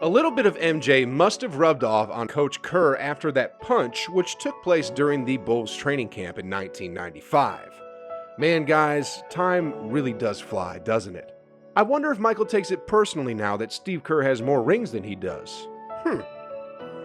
A little bit of MJ must have rubbed off on Coach Kerr after that punch, which took place during the Bulls training camp in 1995. Man, guys, time really does fly, doesn't it? I wonder if Michael takes it personally now that Steve Kerr has more rings than he does.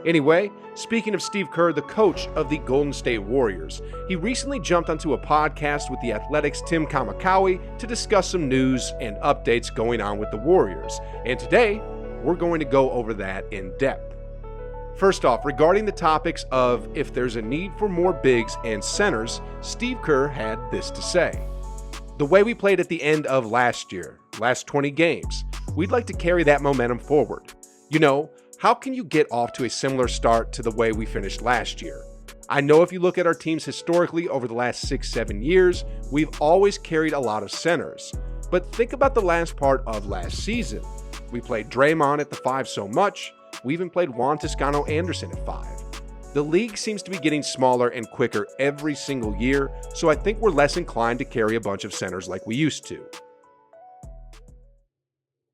Anyway, speaking of Steve Kerr, the coach of the Golden State Warriors, he recently jumped onto a podcast with the Athletic's Tim Kamikawi to discuss some news and updates going on with the Warriors. And today, we're going to go over that in depth. First off, regarding the topics of if there's a need for more bigs and centers, Steve Kerr had this to say. The way we played at the end of last 20 games, we'd like to carry that momentum forward. You know, how can you get off to a similar start to the way we finished last year? I know if you look at our teams historically over the last 6-7 years, we've always carried a lot of centers. But think about the last part of last season. We played Draymond at the 5 so much, we even played Juan Toscano Anderson at 5. The league seems to be getting smaller and quicker every single year, so I think we're less inclined to carry a bunch of centers like we used to.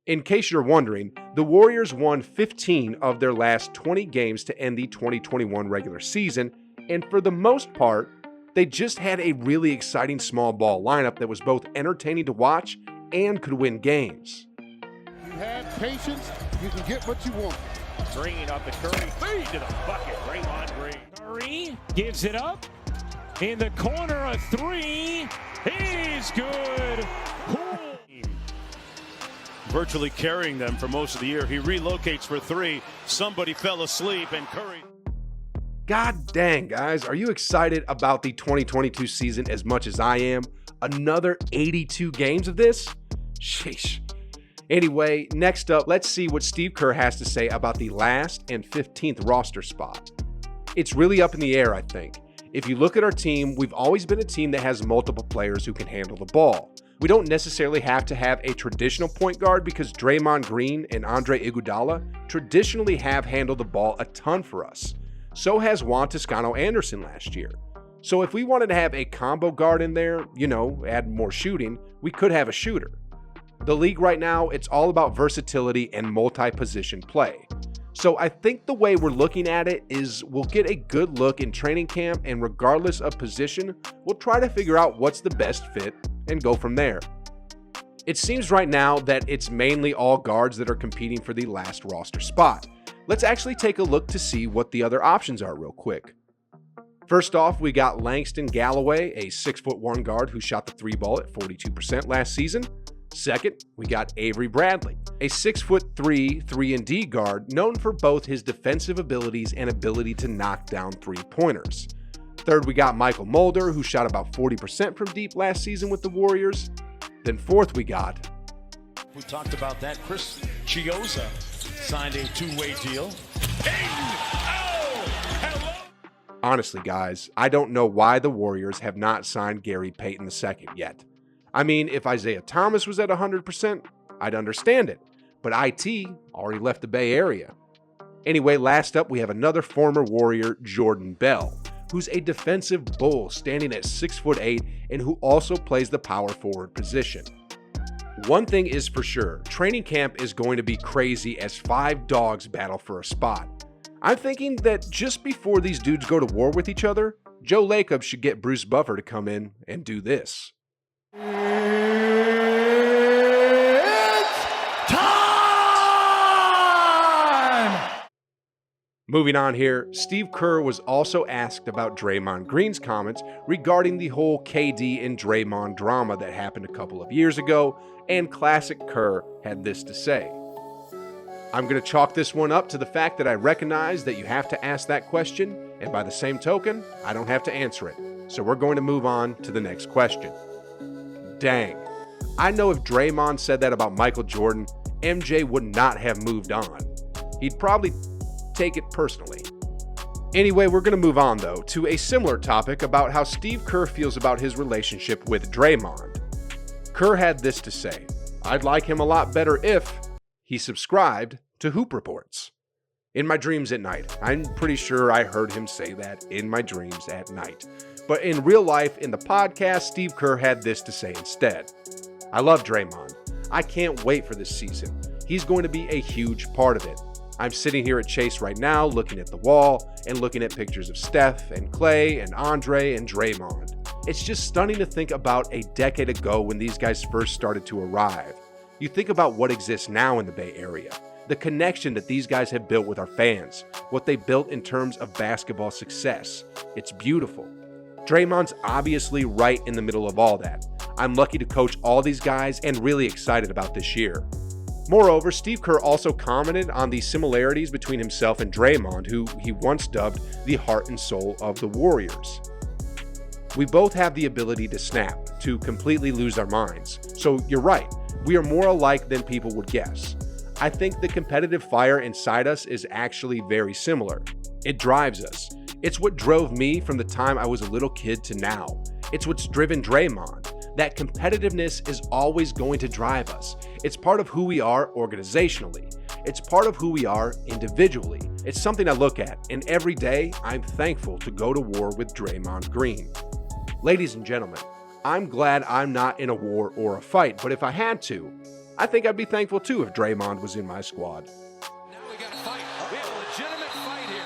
In case you're wondering, the Warriors won 15 of their last 20 games to end the 2021 regular season, and for the most part, they just had a really exciting small ball lineup that was both entertaining to watch and could win games. You have patience, you can get what you want. Green up to Curry, feed to the bucket, Draymond Green. Curry gives it up, in the corner, a 3, he's good. Virtually carrying them for most of the year. He relocates for 3, somebody fell asleep, and Curry. God dang, guys, are you excited about the 2022 season as much as I am? Another 82 games of this? Sheesh. Anyway, next up, let's see what Steve Kerr has to say about the last and 15th roster spot. It's really up in the air, I think. If you look at our team, we've always been a team that has multiple players who can handle the ball. We don't necessarily have to have a traditional point guard because Draymond Green and Andre Iguodala traditionally have handled the ball a ton for us. So has Juan Toscano Anderson last year. So if we wanted to have a combo guard in there, add more shooting, we could have a shooter. The league right now, it's all about versatility and multi-position play. So I think the way we're looking at it is we'll get a good look in training camp, and regardless of position, we'll try to figure out what's the best fit and go from there. It seems right now that it's mainly all guards that are competing for the last roster spot. Let's actually take a look to see what the other options are real quick. First off, we got Langston Galloway, a 6'1" guard who shot the 3 ball at 42% last season. Second, we got Avery Bradley, a 6'3" 3-and-D guard known for both his defensive abilities and ability to knock down 3-pointers. Third, we got Michael Mulder, who shot about 40% from deep last season with the Warriors. Then fourth, we got... We talked about that. Chris Chiozza signed a 2-way deal. Hello! Honestly, guys, I don't know why the Warriors have not signed Gary Payton II yet. I mean, if Isaiah Thomas was at 100%, I'd understand it, but IT already left the Bay Area. Anyway, last up, we have another former Warrior, Jordan Bell, who's a defensive bull standing at 6'8" and who also plays the power forward position. One thing is for sure, training camp is going to be crazy as 5 dogs battle for a spot. I'm thinking that just before these dudes go to war with each other, Joe Lacob should get Bruce Buffer to come in and do this. It's time! Moving on here, Steve Kerr was also asked about Draymond Green's comments regarding the whole KD and Draymond drama that happened a couple of years ago, and classic Kerr had this to say. I'm going to chalk this one up to the fact that I recognize that you have to ask that question, and by the same token, I don't have to answer it. So we're going to move on to the next question. Dang. I know if Draymond said that about Michael Jordan, MJ would not have moved on. He'd probably take it personally. Anyway, we're going to move on though to a similar topic about how Steve Kerr feels about his relationship with Draymond. Kerr had this to say, "I'd like him a lot better if he subscribed to Hoop Reports." In my dreams at night. I'm pretty sure I heard him say that in my dreams at night. But in real life, in the podcast, Steve Kerr had this to say instead. "I love Draymond. I can't wait for this season. He's going to be a huge part of it. I'm sitting here at Chase right now looking at the wall and looking at pictures of Steph and Clay and Andre and Draymond. It's just stunning to think about a decade ago when these guys first started to arrive. You think about what exists now in the Bay Area, the connection that these guys have built with our fans, what they built in terms of basketball success. It's beautiful. Draymond's obviously right in the middle of all that. I'm lucky to coach all these guys and really excited about this year. Moreover, Steve Kerr also commented on the similarities between himself and Draymond, who he once dubbed the heart and soul of the Warriors. We both have the ability to snap, to completely lose our minds. So you're right, we are more alike than people would guess. I think the competitive fire inside us is actually very similar. It drives us. It's what drove me from the time I was a little kid to now. It's what's driven Draymond. That competitiveness is always going to drive us. It's part of who we are organizationally. It's part of who we are individually. It's something I look at, and every day I'm thankful to go to war with Draymond Green. Ladies and gentlemen, I'm glad I'm not in a war or a fight, but if I had to, I think I'd be thankful too if Draymond was in my squad. Now we got a fight. We have a legitimate fight here.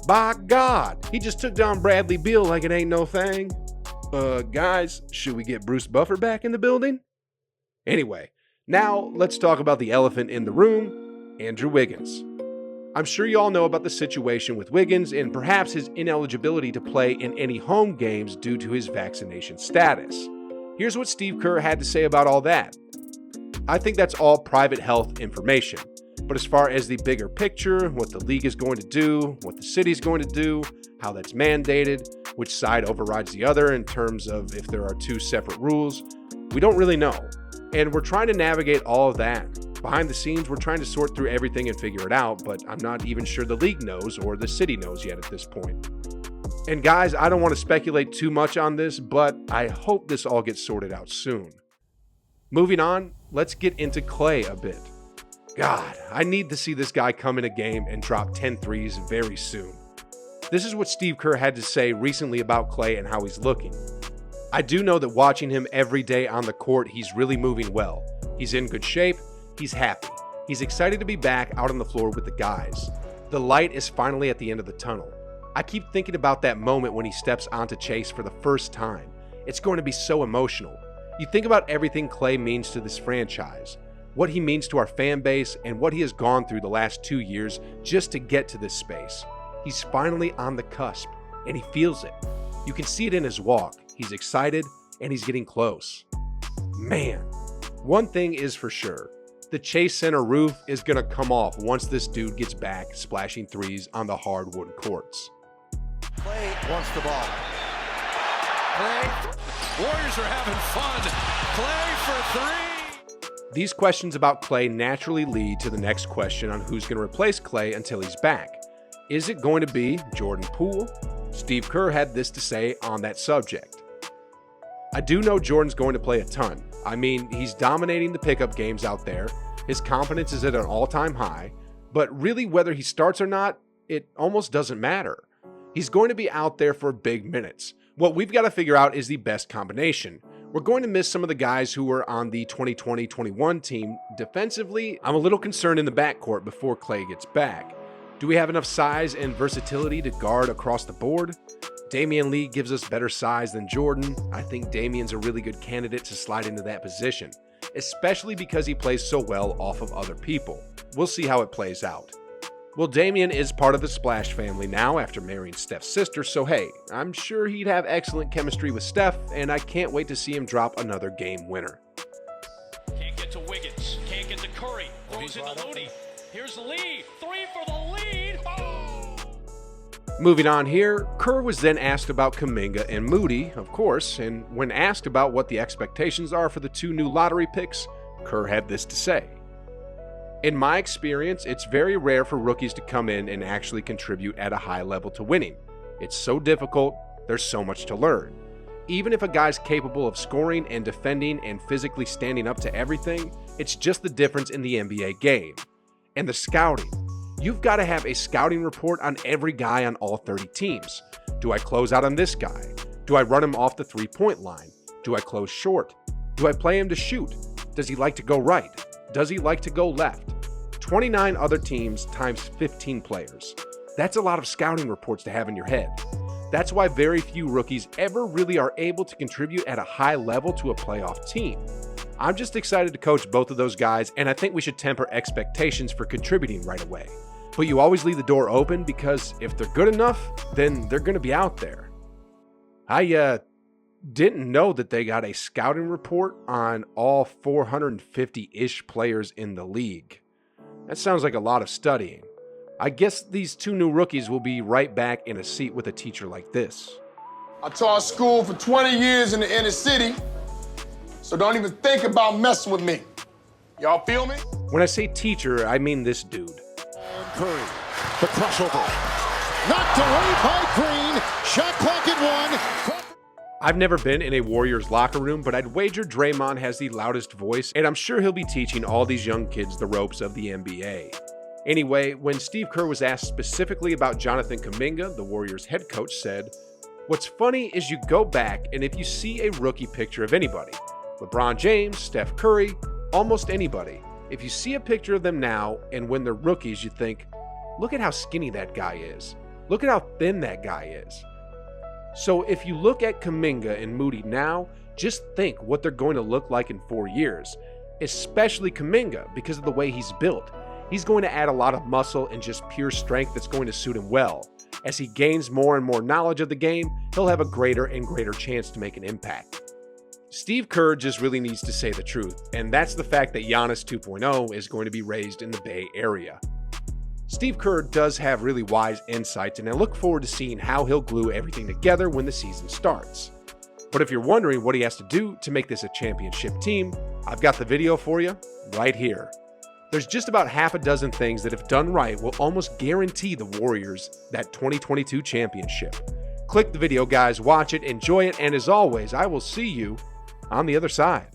By God, he just took down Bradley Beal like it ain't no thing. Guys, should we get Bruce Buffer back in the building? Anyway, now let's talk about the elephant in the room, Andrew Wiggins. I'm sure you all know about the situation with Wiggins and perhaps his ineligibility to play in any home games due to his vaccination status. Here's what Steve Kerr had to say about all that. I think that's all private health information. But as far as the bigger picture, what the league is going to do, what the city's going to do, how that's mandated, which side overrides the other in terms of if there are two separate rules, we don't really know. And we're trying to navigate all of that. Behind the scenes, we're trying to sort through everything and figure it out, but I'm not even sure the league knows or the city knows yet at this point. And guys, I don't want to speculate too much on this, but I hope this all gets sorted out soon. Moving on, let's get into Clay a bit. God, I need to see this guy come in a game and drop 10 threes very soon. This is what Steve Kerr had to say recently about Clay and how he's looking. I do know that watching him every day on the court, he's really moving well. He's in good shape, he's happy. He's excited to be back out on the floor with the guys. The light is finally at the end of the tunnel. I keep thinking about that moment when he steps onto Chase for the first time. It's going to be so emotional. You think about everything Clay means to this franchise, what he means to our fan base, and what he has gone through the last 2 years just to get to this space. He's finally on the cusp, and he feels it. You can see it in his walk. He's excited, and he's getting close. Man, one thing is for sure. The Chase Center roof is going to come off once this dude gets back splashing threes on the hardwood courts. Clay wants the ball. Clay. Warriors are having fun. Clay for three. These questions about Clay naturally lead to the next question on who's going to replace Clay until he's back. Is it going to be Jordan Poole? Steve Kerr had this to say on that subject. I do know Jordan's going to play a ton. I mean, he's dominating the pickup games out there. His confidence is at an all-time high. But really, whether he starts or not, it almost doesn't matter. He's going to be out there for big minutes. What we've got to figure out is the best combination. We're going to miss some of the guys who were on the 2020-21 team. Defensively, I'm a little concerned in the backcourt before Clay gets back. Do we have enough size and versatility to guard across the board? Damian Lee gives us better size than Jordan. I think Damian's a really good candidate to slide into that position, especially because he plays so well off of other people. We'll see how it plays out. Well, Damian is part of the Splash family now after marrying Steph's sister, so hey, I'm sure he'd have excellent chemistry with Steph, and I can't wait to see him drop another game winner. Can't get to Wiggins. Can't get to Curry. Goes into Looney. Here's Lee. Three for the lead. Oh! Moving on here, Kerr was then asked about Kuminga and Moody, of course, and when asked about what the expectations are for the 2 new lottery picks, Kerr had this to say. In my experience, it's very rare for rookies to come in and actually contribute at a high level to winning. It's so difficult, there's so much to learn. Even if a guy's capable of scoring and defending and physically standing up to everything, it's just the difference in the NBA game. And the scouting. You've got to have a scouting report on every guy on all 30 teams. Do I close out on this guy? Do I run him off the 3-point line? Do I close short? Do I play him to shoot? Does he like to go right? Does he like to go left? 29 other teams times 15 players. That's a lot of scouting reports to have in your head. That's why very few rookies ever really are able to contribute at a high level to a playoff team. I'm just excited to coach both of those guys, and I think we should temper expectations for contributing right away. But you always leave the door open because if they're good enough, then they're going to be out there. I didn't know that they got a scouting report on all 450-ish players in the league. That sounds like a lot of studying. I guess these two new rookies will be right back in a seat with a teacher like this. I taught school for 20 years in the inner city, so don't even think about messing with me. Y'all feel me? When I say teacher, I mean this dude. Curry, the crossover. Knocked away by Green. Shot clock at 1. I've never been in a Warriors locker room, but I'd wager Draymond has the loudest voice, and I'm sure he'll be teaching all these young kids the ropes of the NBA. Anyway, when Steve Kerr was asked specifically about Jonathan Kuminga, the Warriors head coach said, "What's funny is you go back and if you see a rookie picture of anybody, LeBron James, Steph Curry, almost anybody, if you see a picture of them now and when they're rookies, you think, look at how skinny that guy is. Look at how thin that guy is." So if you look at Kuminga and Moody now, just think what they're going to look like in 4 years, especially Kuminga because of the way he's built. He's going to add a lot of muscle and just pure strength that's going to suit him well. As he gains more and more knowledge of the game, he'll have a greater and greater chance to make an impact. Steve Kerr just really needs to say the truth, and that's the fact that Giannis 2.0 is going to be raised in the Bay Area. Steve Kerr does have really wise insights, and I look forward to seeing how he'll glue everything together when the season starts. But if you're wondering what he has to do to make this a championship team, I've got the video for you right here. There's just about half a dozen things that, if done right, will almost guarantee the Warriors that 2022 championship. Click the video, guys, watch it, enjoy it, and as always, I will see you on the other side.